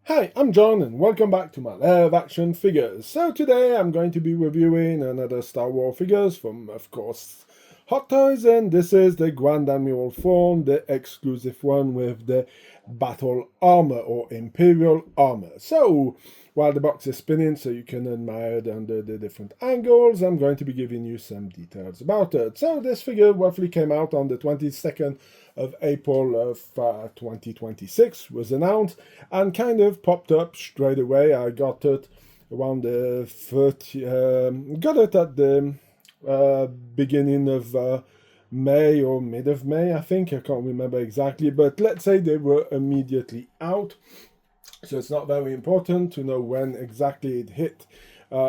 Hi, I'm John and welcome back to my Lair of Action Figures. So today I'm going to be reviewing another Star Wars figures from, of course, Hot Toys, and this is the Grand Admiral Thrawn, the exclusive one with the battle armor or Imperial armor. So while the box is spinning so you can admire it under the different angles, I'm going to be giving you some details about it. So this figure roughly came out on the 22nd of April of 2026, was announced, and kind of popped up straight away. I got it around the 30, got it at the beginning of May or mid of May, I think. I can't remember exactly, but let's say they were immediately out. So it's not very important to know when exactly it hit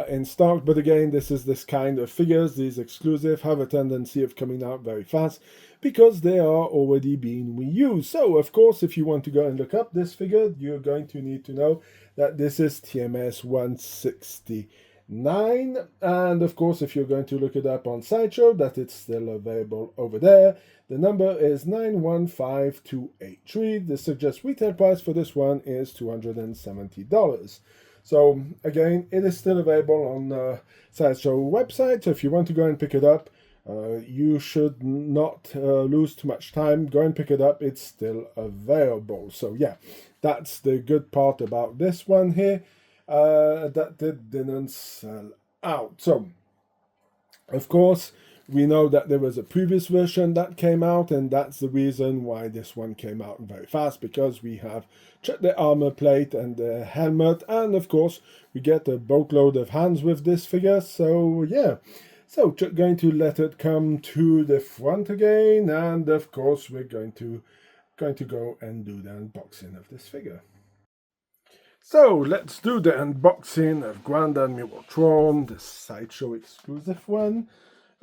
in stock. But again, this kind of figures, these exclusive, have a tendency of coming out very fast because they are already being reused. So, of course, if you want to go and look up this figure, you're going to need to know that this is TMS 169. And, of course, if you're going to look it up on Sideshow, that it's still available over there. The number is 915283. The suggested retail price for this one is $270. So, again, it is still available on the Sideshow website. So if you want to go and pick it up, you should not lose too much time. Go and pick it up. It's still available. So yeah, that's the good part about this one here, that it didn't sell out. So, of course, we know that there was a previous version that came out, and that's the reason why this one came out very fast, because we have checked the armor plate and the helmet, and of course we get a boatload of hands with this figure. So yeah, so just going to let it come to the front again, and of course we're going to go and do the unboxing of this figure. So let's do the unboxing of Grand Admiral Thrawn, the Sideshow exclusive one.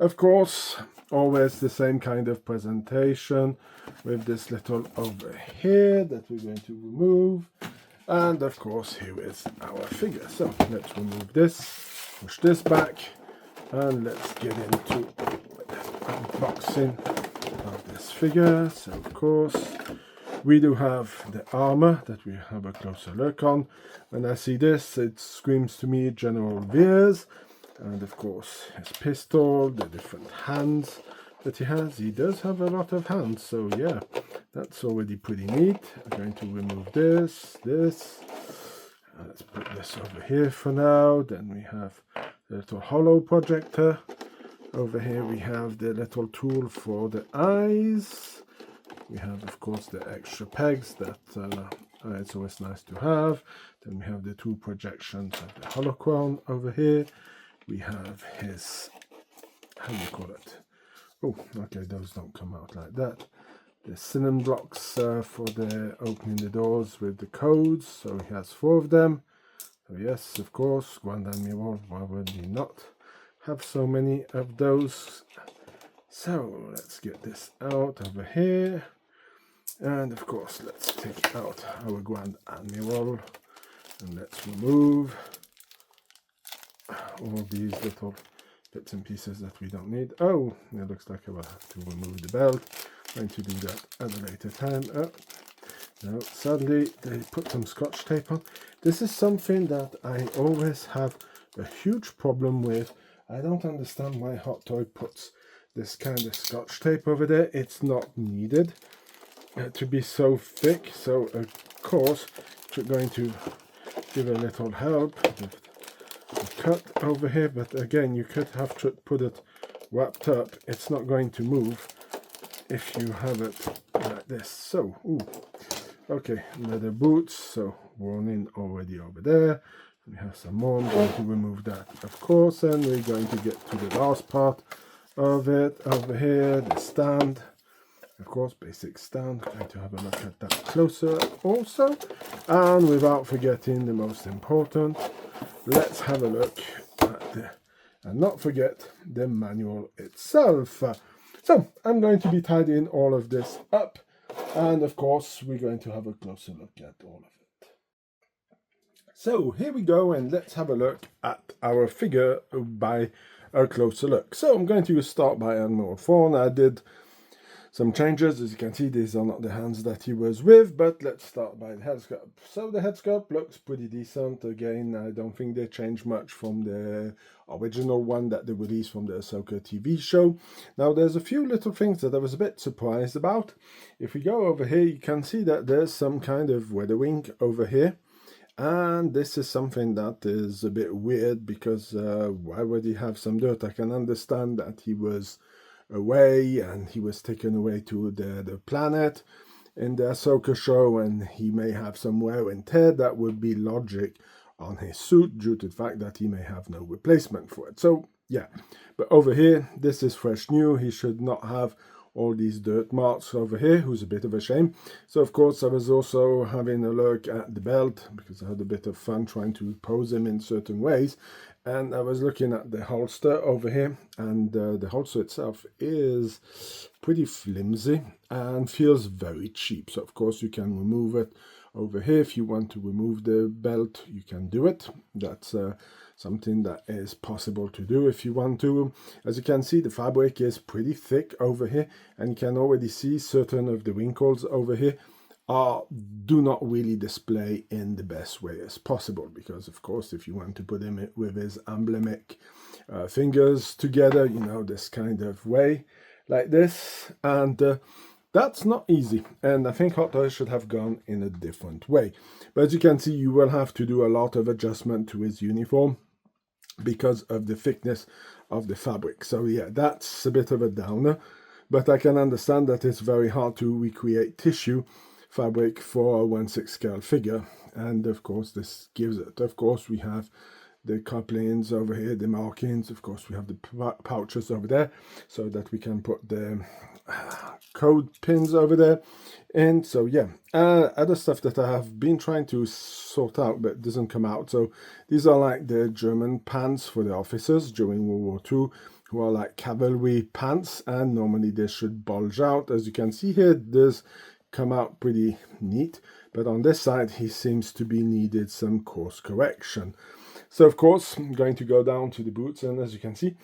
Of course, always the same kind of presentation with this little over here that we're going to remove. And of course, here is our figure. So let's remove this, push this back, and let's get into the unboxing of this figure. So of course, we do have the armor that we have a closer look on. When I see this, it screams to me General Veers. And of course, his pistol, the different hands that he has. He does have a lot of hands, so yeah, that's already pretty neat. I'm going to remove this. Let's put this over here for now. Then we have the little hollow projector. Over here we have the little tool for the eyes. We have, of course, the extra pegs that it's always nice to have. Then we have the two projections of the holocron over here. We have his, how do you call it? Oh, okay, those don't come out like that. The cinnamon blocks for the opening the doors with the codes. So he has 4 of them. So yes, of course, Grand Admiral, why would he not have so many of those? So let's get this out over here. And of course, let's take out our Grand Admiral and let's remove all these little bits and pieces that we don't need. Oh, it looks like I will have to remove the belt. I'm going to do that at a later time. Oh, no, sadly they put some scotch tape on. This is something that I always have a huge problem with. I don't understand why Hot Toy puts this kind of scotch tape over there. It's not needed to be so thick. So of course we're going to give a little help with the cut over here, but again, you could have to put it wrapped up. It's not going to move if you have it like this. So, ooh, okay, leather boots, so worn in already over there. We have some more. I'm going to remove that, of course, and we're going to get to the last part of it over here, the stand. Of course, basic stand. I'm going to have a look at that closer also. And without forgetting the most important, let's have a look at and not forget the manual itself. So I'm going to be tidying all of this up, and of course we're going to have a closer look at all of it. So here we go, and let's have a look at our figure by a closer look. So I'm going to start by Admiral Thrawn. I did some changes. As you can see, these are not the hands that he was with, but let's start by the head sculpt. So the head sculpt looks pretty decent. Again, I don't think they changed much from the original one that they released from the Ahsoka TV show. Now, there's a few little things that I was a bit surprised about. If we go over here, you can see that there's some kind of weathering over here. And this is something that is a bit weird, because why would he have some dirt? I can understand that he was away and he was taken away to the planet in the Ahsoka show, and he may have some wear and tear. That would be logic on his suit due to the fact that he may have no replacement for it. So yeah, but over here, this is fresh new. He should not have all these dirt marks over here, who's a bit of a shame. So of course I was also having a look at the belt, because I had a bit of fun trying to pose him in certain ways, and I was looking at the holster over here, and the holster itself is pretty flimsy and feels very cheap. So of course you can remove it over here. If you want to remove the belt, you can do it. That's something that is possible to do if you want to. As you can see, the fabric is pretty thick over here, and you can already see certain of the wrinkles over here do not really display in the best way as possible, because of course if you want to put him with his emblematic fingers together, you know, this kind of way like this, and that's not easy, and I think Hot Toys should have gone in a different way. But as you can see, you will have to do a lot of adjustment to his uniform because of the thickness of the fabric. So yeah, that's a bit of a downer, but I can understand that it's very hard to recreate tissue fabric for a 1/6 scale figure, and of course this gives it. Of course we have the couplings over here, the markings. Of course we have the pouches over there, so that we can put the code pins over there. And so yeah, other stuff that I have been trying to sort out but doesn't come out. So these are like the German pants for the officers during World War II, who are like cavalry pants, and normally they should bulge out. As you can see here, it does come out pretty neat, but on this side he seems to be needed some course correction. So of course I'm going to go down to the boots, and as you can see,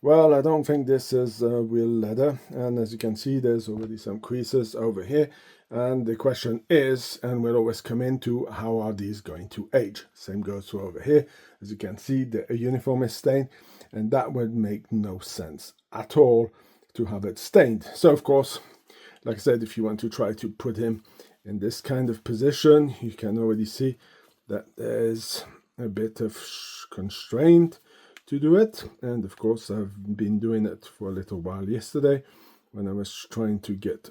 well, I don't think this is real leather, and as you can see, there's already some creases over here, and the question is, and we'll always come into, how are these going to age? Same goes for over here. As you can see, the uniform is stained, and that would make no sense at all to have it stained. So of course, like I said, if you want to try to put him in this kind of position, you can already see that there's a bit of constraint to do it. And of course I've been doing it for a little while yesterday when I was trying to get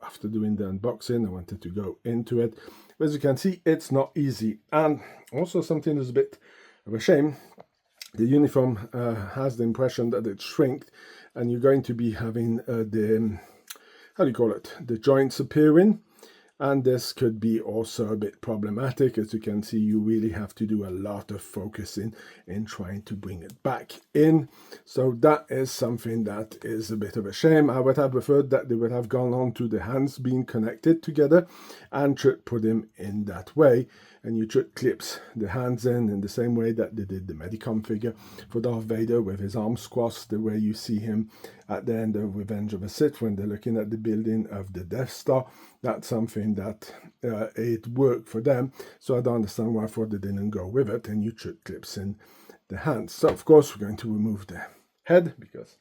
after doing the unboxing, I wanted to go into it. But as you can see, it's not easy. And also something that's a bit of a shame, the uniform has the impression that it's shrinked, and you're going to be having the, how do you call it, the joints appearing. And this could be also a bit problematic. As you can see, you really have to do a lot of focusing in trying to bring it back in. So that is something that is a bit of a shame. I would have preferred that they would have gone on to the hands being connected together and should put him in that way. And you should clips the hands in the same way that they did the Medicom figure for Darth Vader, with his arms crossed, the way you see him at the end of Revenge of the Sith when they're looking at the building of the Death Star. That's something that it worked for them, so I don't understand why they didn't go with it, and you should clips in the hands. So of course we're going to remove the head because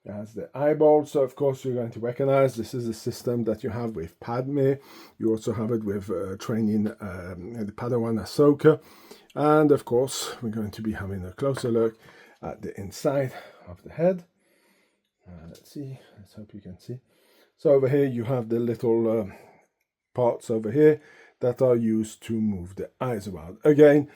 it has the eyeball. So of course you're going to recognize this is a system that you have with Padme. You also have it with training the Padawan Ahsoka. And of course we're going to be having a closer look at the inside of the head. Let's see, let's hope you can see. So over here you have the little parts over here that are used to move the eyes around. Again,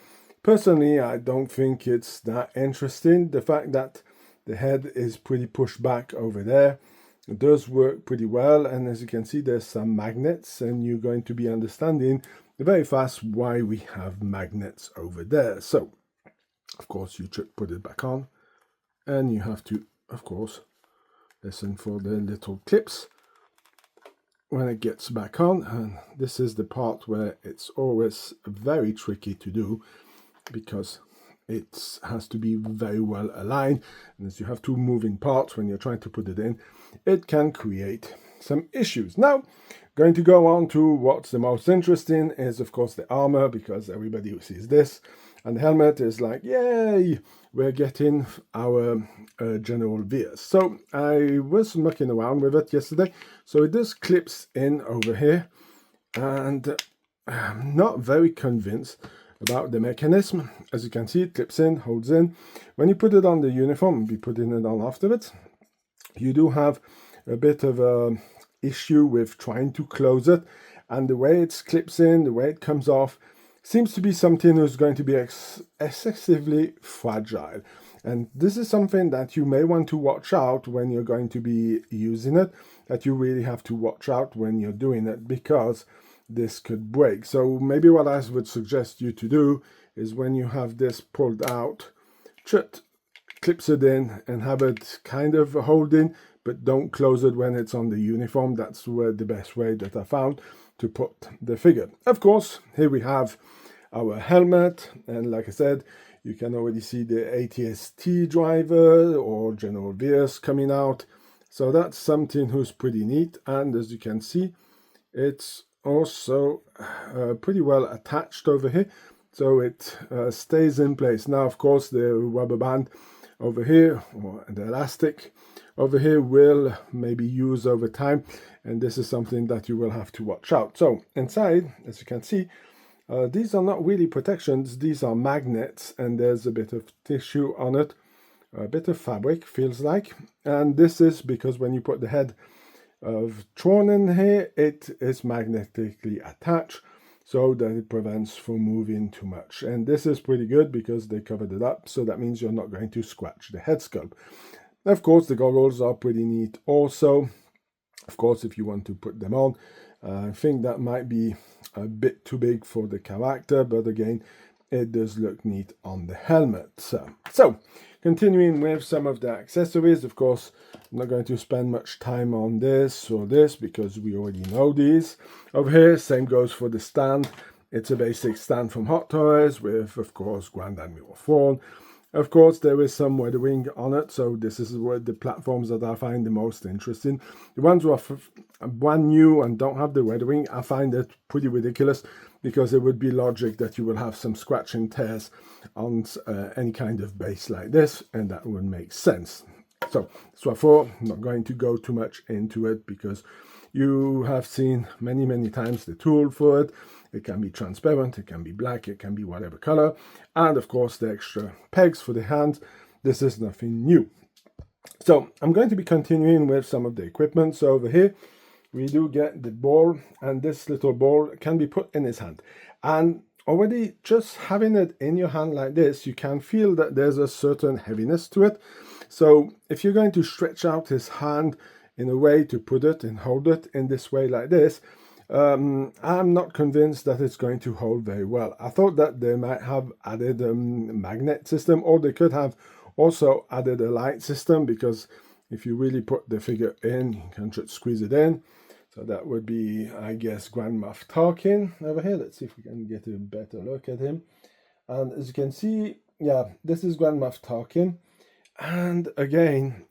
personally, I don't think it's that interesting. The fact that the head is pretty pushed back over there, it does work pretty well. And as you can see, there's some magnets, and you're going to be understanding very fast why we have magnets over there. So, of course, you should put it back on, and you have to, of course, listen for the little clips when it gets back on. And this is the part where it's always very tricky to do, because it has to be very well aligned, and as you have two moving parts when you're trying to put it in, it can create some issues. Now, going to go on to what's the most interesting is, of course, the armor, because everybody who sees this and the helmet is like, yay, we're getting our General Veers. So I was mucking around with it yesterday. So it just clips in over here, and I'm not very convinced about the mechanism. As you can see, it clips in, holds in. When you put it on the uniform, be putting it on afterwards, you do have a bit of a issue with trying to close it, and the way it clips in, the way it comes off, seems to be something that's going to be excessively fragile. And this is something that you may want to watch out when you're going to be using it, that you really have to watch out when you're doing it, because this could break. So maybe what I would suggest you to do is, when you have this pulled out, clips it in and have it kind of holding, but don't close it when it's on the uniform. That's the best way that I found to put the figure. Of course, here we have our helmet, and like I said, you can already see the ATST driver or General Veers coming out. So that's something who's pretty neat, and as you can see, it's also pretty well attached over here, so it stays in place. Now, of course, the rubber band over here, or the elastic over here, will maybe use over time, and this is something that you will have to watch out. So inside, as you can see, these are not really protections, these are magnets, and there's a bit of tissue on it, a bit of fabric, feels like. And this is because when you put the head of Thrawn in here, it is magnetically attached, so that it prevents from moving too much. And this is pretty good because they covered it up, so that means you're not going to scratch the head sculpt. Of course, the goggles are pretty neat also. Of course, if you want to put them on, I think that might be a bit too big for the character, but again, it does look neat on the helmet. So continuing with some of the accessories, of course, I'm not going to spend much time on this or this because we already know these. Over here, same goes for the stand. It's a basic stand from Hot Toys with, of course, Grand Admiral Thrawn. Of course, there is some weathering on it, so this is what the platforms that I find the most interesting. The ones who are brand new and don't have the weathering, I find it pretty ridiculous, because it would be logic that you will have some scratch and tears on any kind of base like this, and that would make sense. So I thought I'm not going to go too much into it, because you have seen many times the tool for it. It can be transparent, it can be black, it can be whatever color. And of course, the extra pegs for the hands. This is nothing new. So I'm going to be continuing with some of the equipment. So over here, we do get the ball, and this little ball can be put in his hand. And already just having it in your hand like this, you can feel that there's a certain heaviness to it. So if you're going to stretch out his hand in a way to put it and hold it in this way like this, I'm not convinced that it's going to hold very well. I thought that they might have added a magnet system, or they could have also added a light system, because if you really put the figure in, you can just squeeze it in. So that would be, I guess, Grand Moff Tarkin over here. Let's see if we can get a better look at him. And as you can see, yeah, this is Grand Moff Tarkin. And again,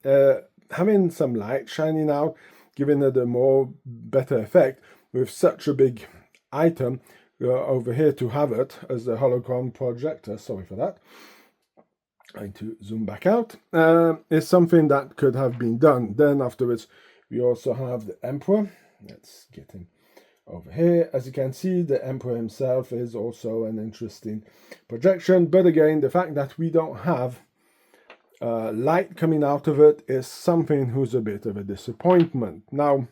having some light shining out, giving it a more better effect with such a big item over here, to have it as a hologram projector. Sorry for that. Going to zoom back out. Is something that could have been done. Then afterwards, we also have the Emperor. Let's get him over here. As you can see, the Emperor himself is also an interesting projection. But again, the fact that we don't have light coming out of it is something who's a bit of a disappointment. Now,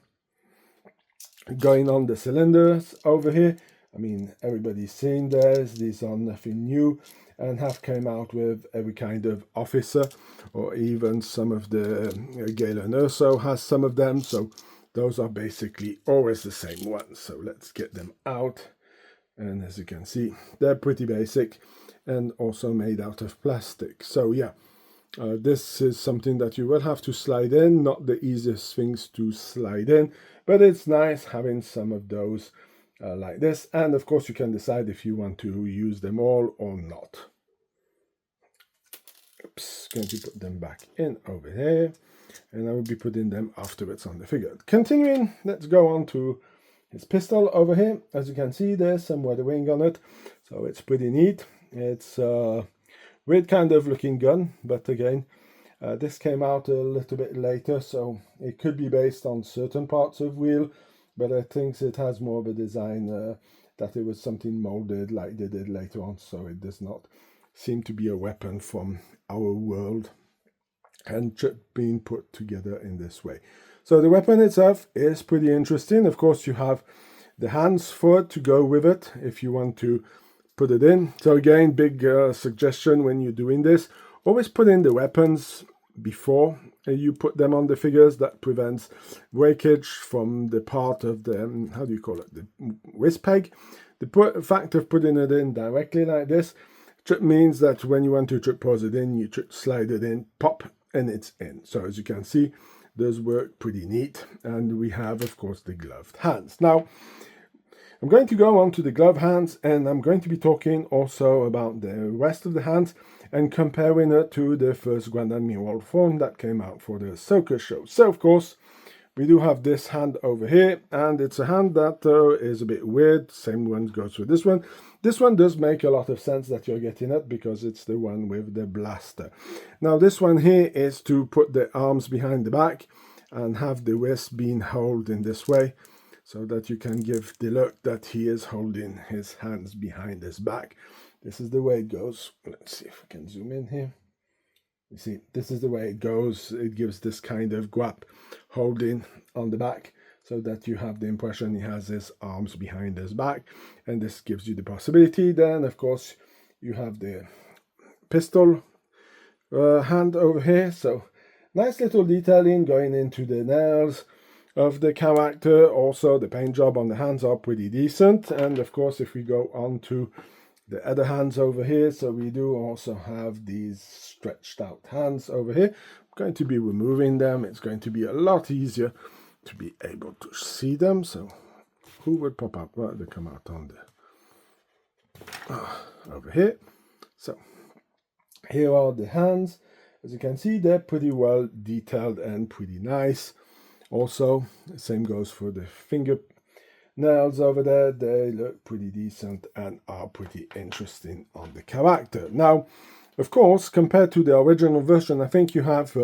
going on the cylinders over here, I mean, everybody's seen this. These are nothing new, and have came out with every kind of officer, or even some of the Galen Urso has some of them. So those are basically always the same ones. So let's get them out. And as you can see, they're pretty basic and also made out of plastic. So yeah, this is something that you will have to slide in. Not the easiest things to slide in, but it's nice having some of those like this. And of course, you can decide if you want to use them all or not. Oops, going to put them back in over here, and I will be putting them afterwards on the figure. Continuing, let's go on to his pistol over here. As you can see, there's some weathering on it, so it's pretty neat. It's a weird kind of looking gun, but again, this came out a little bit later, so it could be based on certain parts of wheel, but I think it has more of a design that it was something molded like they did later on, so it does not seem to be a weapon from our world and being put together in this way. So the weapon itself is pretty interesting. Of course, you have the hands for it to go with it if you want to put it in. So again, big suggestion when you're doing this, always put in the weapons before you put them on the figures. That prevents breakage from the part of the, how do you call it, the wrist peg. The fact of putting it in directly like this means that when you want to pose it in, you slide it in, pop, and it's in. So as you can see, does work pretty neat. And we have, of course, the gloved hands. Now, I'm going to go on to the glove hands, and I'm going to be talking also about the rest of the hands and comparing it to the first Grand Admiral Thrawn that came out for the Ahsoka show. So, of course, we do have this hand over here, and it's a hand that is a bit weird. Same one goes with this one. This one does make a lot of sense that you're getting it because it's the one with the blaster. Now, this one here is to put the arms behind the back and have the wrist being held in this way so that you can give the look that he is holding his hands behind his back. This is the way it goes. Let's see if we can zoom in here. You see, this is the way it goes. It gives this kind of grip holding on the back so that you have the impression he has his arms behind his back. And this gives you the possibility. Then, of course, you have the pistol hand over here. So, nice little detailing going into the nails of the character. Also, the paint job on the hands are pretty decent. And, of course, if we go on to the other hands over here, so we do also have these stretched out hands over here. I'm going to be removing them. It's going to be a lot easier to be able to see them. So who would pop up? Well, they come out on the over here. So here are the hands. As you can see, they're pretty well detailed and pretty nice. Also, the same goes for the finger nails over there. They look pretty decent and are pretty interesting on the character. Now, of course, compared to the original version, I think you have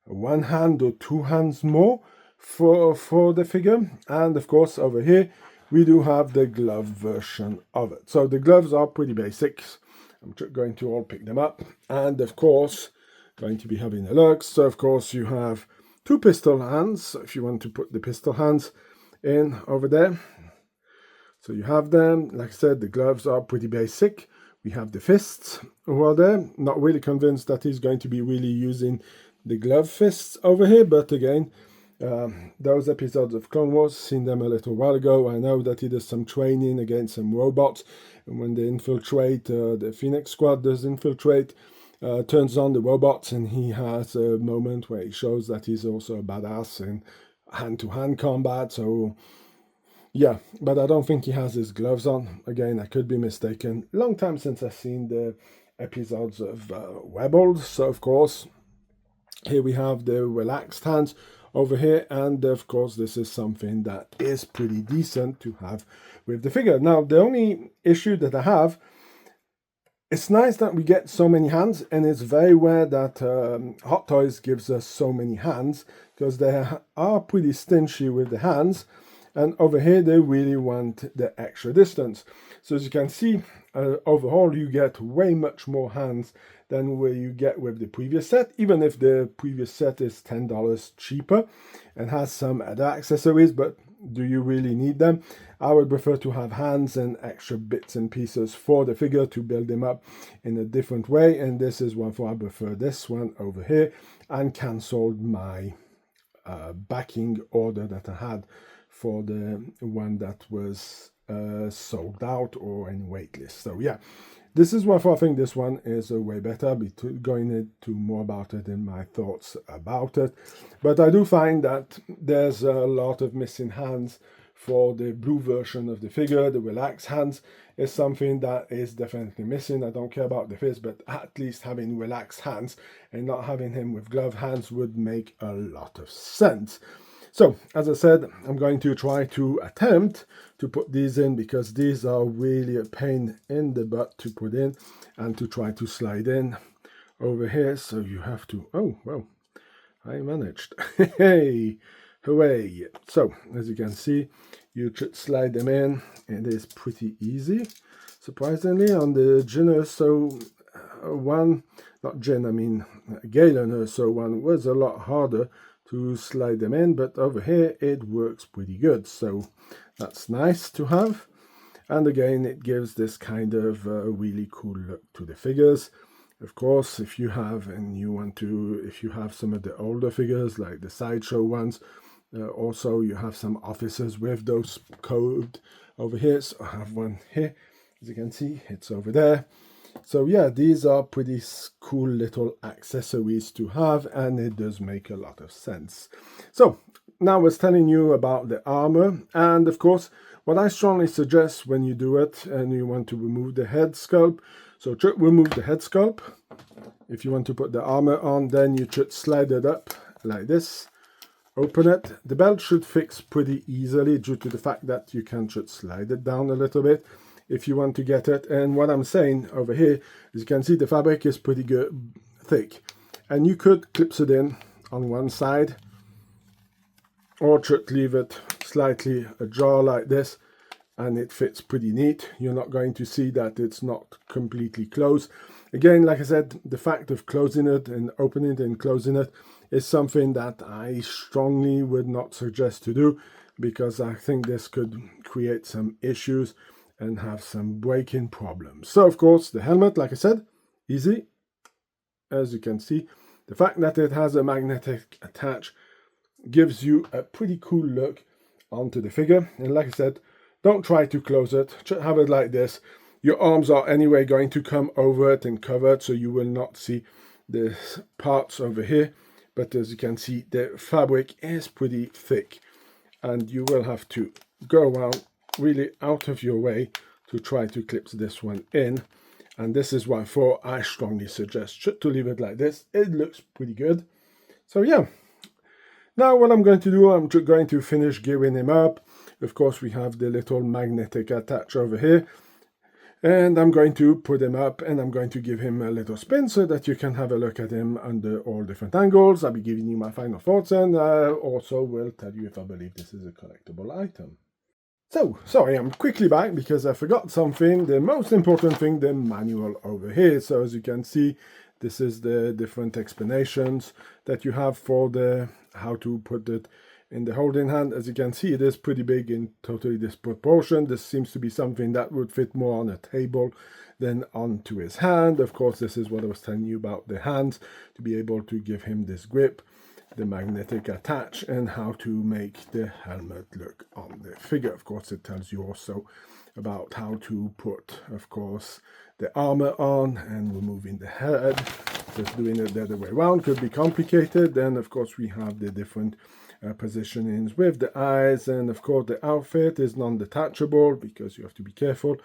one hand or two hands more for the figure. And of course, over here, we do have the glove version of it. So the gloves are pretty basic. I'm going to all pick them up. And of course, going to be having a look. So of course, you have two pistol hands. So if you want to put the pistol hands in over there, so you have them. Like I said, the gloves are pretty basic. We have the fists over there. Not really convinced that he's going to be really using the glove fists over here, but again, those episodes of Clone Wars, seen them a little while ago. I know that he does some training against some robots, and when they infiltrate, the Phoenix Squad does infiltrate, turns on the robots, and he has a moment where he shows that he's also a badass in hand-to-hand combat. So yeah, but I don't think he has his gloves on. Again, I could be mistaken. Long time since I've seen the episodes of Rebels. So of course, here we have the relaxed hands over here, and of course this is something that is pretty decent to have with the figure. Now, the only issue that I have, it's nice that we get so many hands, and it's very rare that Hot Toys gives us so many hands, because they are pretty stingy with the hands, and over here they really want the extra distance. So as you can see, overall you get way much more hands than what you get with the previous set, even if the previous set is $10 cheaper and has some other accessories. But do you really need them? I would prefer to have hands and extra bits and pieces for the figure to build them up in a different way, and this is one for I prefer this one over here, and cancelled my backing order that I had for the one that was sold out or in waitlist. So yeah, this is why I think this one is way better. I'll be going into more about it in my thoughts about it. But I do find that there's a lot of missing hands for the blue version of the figure. The relaxed hands is something that is definitely missing. I don't care about the fist, but at least having relaxed hands and not having him with gloved hands would make a lot of sense. So, as I said, I'm going to try to attempt to put these in, because these are really a pain in the butt to put in and to try to slide in over here. So you have to, oh, well, I managed. Hey, hooray. So, as you can see, you should slide them in. It is pretty easy, surprisingly. On the Gin Urso one, not Gin, I mean Galen Urso one, was a lot harder to slide them in, but over here it works pretty good, so that's nice to have. And again, it gives this kind of really cool look to the figures. Of course, if you have if you have some of the older figures like the Sideshow ones, also you have some officers with those code over here. So I have one here, as you can see, it's over there. So yeah, these are pretty cool little accessories to have, and it does make a lot of sense. So now I was telling you about the armor, and of course what I strongly suggest when you do it and you want to remove the head sculpt, so remove the head sculpt. If you want to put the armor on, then you should slide it up like this, open it. The belt should fix pretty easily due to the fact that you should slide it down a little bit if you want to get it. And what I'm saying over here, as you can see, the fabric is pretty good, thick, and you could clip it in on one side, or should leave it slightly ajar like this, and it fits pretty neat. You're not going to see that it's not completely closed. Again, like I said, the fact of closing it and opening it and closing it is something that I strongly would not suggest to do, because I think this could create some issues and have some breaking problems. So of course the helmet, like I said, easy. As you can see, the fact that it has a magnetic attach gives you a pretty cool look onto the figure. And like I said, don't try to close it, just have it like this. Your arms are anyway going to come over it and cover it, so you will not see the parts over here. But as you can see, the fabric is pretty thick, and you will have to go around really out of your way to try to clip this one in. And this is why I strongly suggest to leave it like this. It looks pretty good. So yeah, now what I'm going to do, I'm going to finish gearing him up. Of course, we have the little magnetic attach over here, and I'm going to put him up, and I'm going to give him a little spin so that you can have a look at him under all different angles. I'll be giving you my final thoughts, and also will tell you if I believe this is a collectible item. So, sorry, I'm quickly back because I forgot something. The most important thing, the manual over here. So as you can see, this is the different explanations that you have for how to put it in the holding hand. As you can see, it is pretty big in totally disproportion. This seems to be something that would fit more on a table than onto his hand. Of course, this is what I was telling you about the hands, to be able to give him this grip, the magnetic attach, and how to make the helmet look on the figure. Of course, it tells you also about how to put, of course, the armor on and removing the head. Just doing it the other way around could be complicated. Then, of course, we have the different positionings with the eyes, and of course the outfit is non-detachable because you have to be careful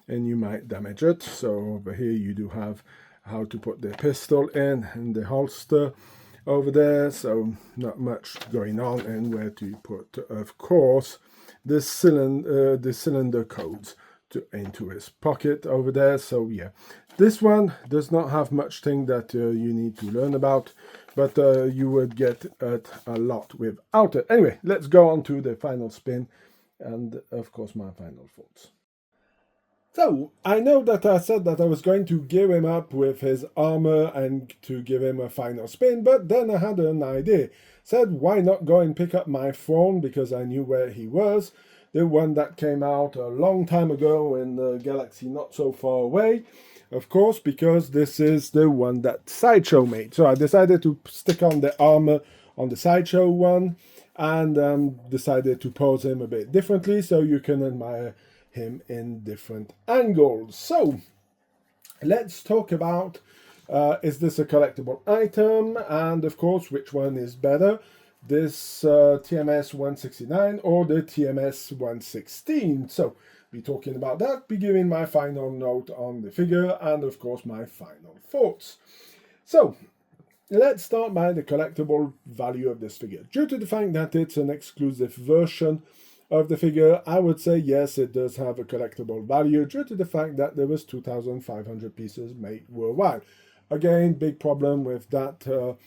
and you might damage it. So over here you do have how to put the pistol in and the holster over there, so not much going on, and where to put, of course, the cylinder codes into his pocket over there. So yeah, this one does not have much thing that you need to learn about, but you would get it a lot without it. Anyway, let's go on to the final spin and of course my final thoughts. So, I know that I said that I was going to gear him up with his armor and to give him a final spin, but then I had an idea. Said, why not go and pick up my Thrawn, because I knew where he was. The one that came out a long time ago in the galaxy not so far away. Of course, because this is the one that Sideshow made. So I decided to stick on the armor on the Sideshow one, and decided to pose him a bit differently so you can admire him in different angles. So let's talk about is this a collectible item, and of course which one is better, this TMS 169 or the TMS 116. So be talking about that, be giving my final note on the figure, and of course my final thoughts. So let's start by the collectible value of this figure. Due to the fact that it's an exclusive version of the figure, I would say yes, it does have a collectible value due to the fact that there was 2,500 pieces made worldwide. Again, big problem with that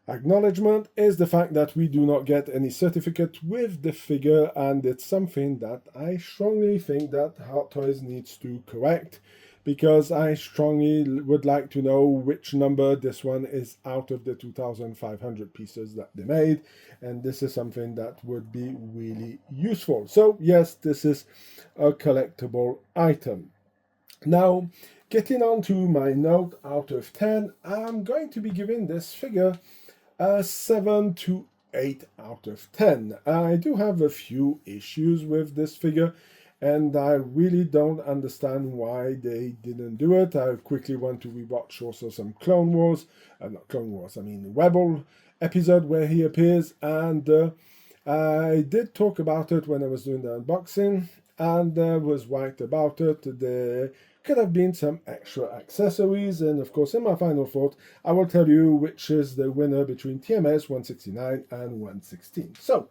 acknowledgement is the fact that we do not get any certificate with the figure, and it's something that I strongly think that Hot Toys needs to correct, because I strongly would like to know which number this one is out of the 2,500 pieces that they made, and this is something that would be really useful. So yes, this is a collectible item. Now, getting on to my note out of 10, I'm going to be giving this figure a 7 to 8 out of 10. I do have a few issues with this figure, and I really don't understand why they didn't do it. I quickly want to rewatch also some Clone Wars, not Clone Wars, I mean Rebel episode where he appears, and I did talk about it when I was doing the unboxing, and was right about it. There could have been some extra accessories, and of course in my final thought I will tell you which is the winner between TMS 169 and 116. So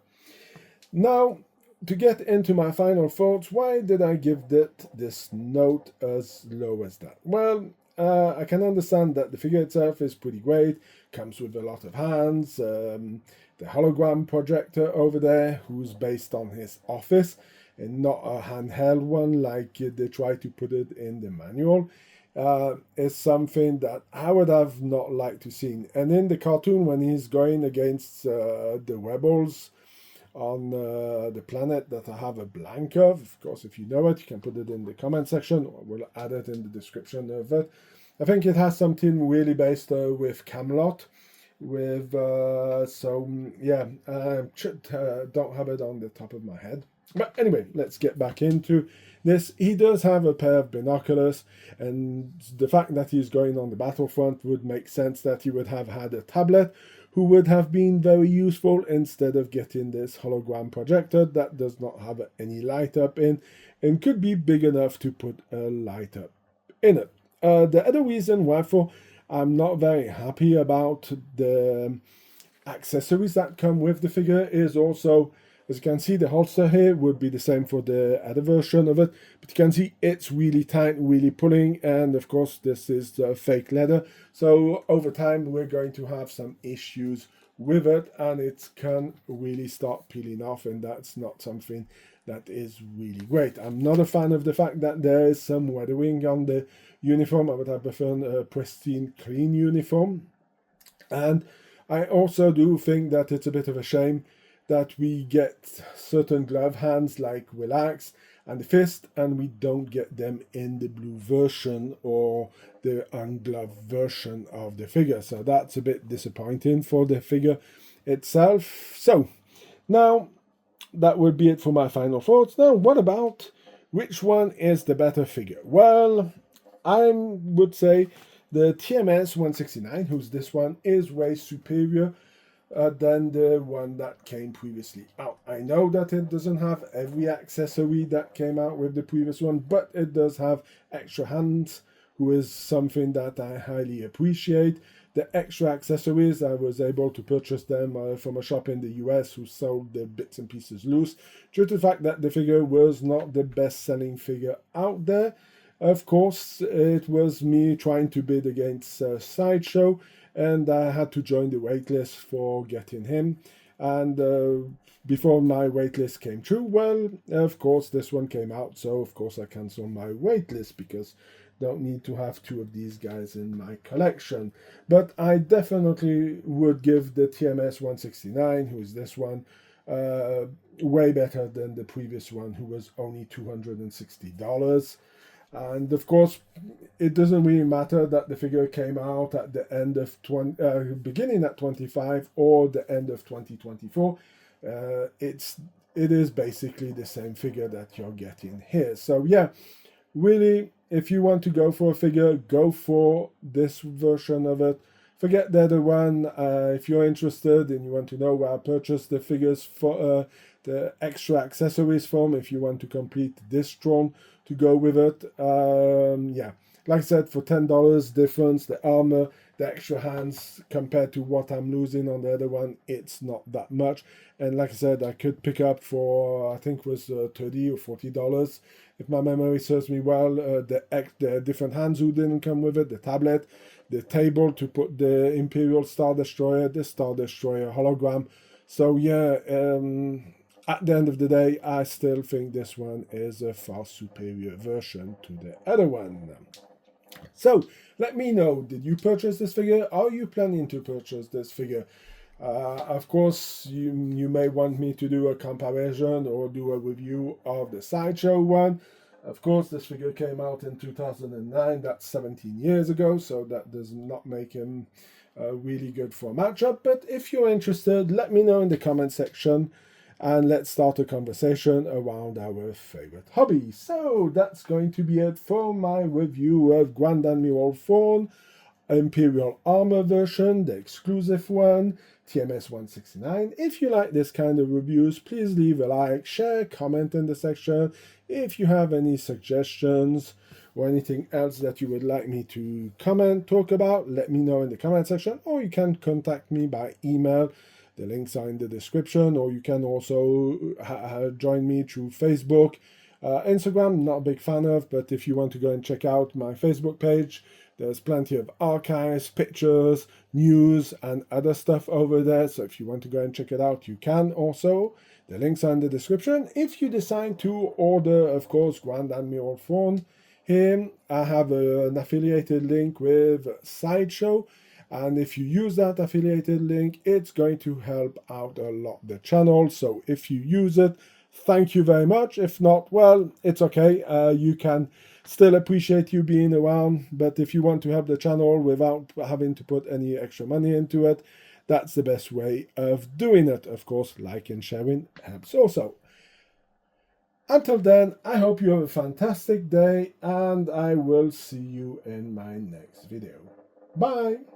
now, to get into my final thoughts, why did I give this note as low as that? Well, I can understand that the figure itself is pretty great, comes with a lot of hands, the hologram projector over there, who's based on his office, and not a handheld one like they try to put it in the manual, is something that I would have not liked to see. And in the cartoon, when he's going against the rebels on the planet that I have a blank of course, if you know it, you can put it in the comment section, or we'll add it in the description of it. I think it has something really based with Camelot, with so yeah, don't have it on the top of my head. But anyway, let's get back into this. He does have a pair of binoculars, and the fact that he's going on the battlefront would make sense that he would have had a tablet, who would have been very useful instead of getting this hologram projector that does not have any light up in, and could be big enough to put a light up in it. The other reason why I'm not very happy about the accessories that come with the figure is also, as you can see, the holster here would be the same for the other version of it, but you can see it's really tight, really pulling, and of course this is fake leather, so over time we're going to have some issues with it, and it can really start peeling off, and that's not something that is really great. I'm not a fan of the fact that there is some weathering on the uniform. I would have preferred a pristine, clean uniform, and I also do think that it's a bit of a shame that we get certain glove hands like Relax and the Fist, and we don't get them in the blue version or the ungloved version of the figure. So that's a bit disappointing for the figure itself. So now that would be it for my final thoughts. Now, what about which one is the better figure? Well, I would say the TMS 169, who's this one, is way superior than the one that came previously out. I know that it doesn't have every accessory that came out with the previous one, but it does have extra hands, who is something that I highly appreciate. The extra accessories, I was able to purchase them from a shop in the US who sold the bits and pieces loose, due to the fact that the figure was not the best-selling figure out there. Of course, it was me trying to bid against Sideshow, and I had to join the waitlist for getting him. And before my waitlist came true, well, of course, this one came out, so of course I canceled my waitlist, because don't need to have two of these guys in my collection. But I definitely would give the TMS 169, who is this one, way better than the previous one, who was only $260. And of course, it doesn't really matter that the figure came out at the end of beginning at 25 or the end of 2024. It is basically the same figure that you're getting here. So yeah, really, if you want to go for a figure, go for this version of it. forget the other one. If you're interested and you want to know where I purchased the figures for the extra accessories from, if you want to complete this Thrawn to go with it, yeah, like I said, for $10 difference, the armor, the extra hands compared to what I'm losing on the other one, it's not that much. And like I said, I could pick up for, I think it was $30 or $40, if my memory serves me well, the different hands who didn't come with it, the tablet, the table to put the Imperial Star Destroyer, the Star Destroyer hologram. So yeah, at the end of the day, I still think this one is a far superior version to the other one. So, let me know, did you purchase this figure? Are you planning to purchase this figure? Of course, you may want me to do a comparison or do a review of the Sideshow one. Of course, this figure came out in 2009, that's 17 years ago, so that does not make him really good for a matchup. But if you're interested, let me know in the comment section, and let's start a conversation around our favorite hobby. So that's going to be it for my review of Grand Admiral Thrawn, Imperial Armor version, the exclusive one, TMS 169. If you like this kind of reviews, please leave a like, share, comment in the section. If you have any suggestions or anything else that you would like me to comment, talk about, let me know in the comment section, or you can contact me by email. The links are in the description, or you can also join me through Facebook. Instagram, not a big fan of, but if you want to go and check out my Facebook page, there's plenty of archives, pictures, news, and other stuff over there. So if you want to go and check it out, you can also. The links are in the description. If you decide to order, of course, Grand Admiral Thrawn, here I have an affiliated link with Sideshow. And if you use that affiliated link, it's going to help out a lot the channel. So if you use it, thank you very much. If not, well, it's okay. You can still appreciate you being around. But if you want to help the channel without having to put any extra money into it, that's the best way of doing it. Of course, like and sharing helps also. Until then, I hope you have a fantastic day, and I will see you in my next video. Bye!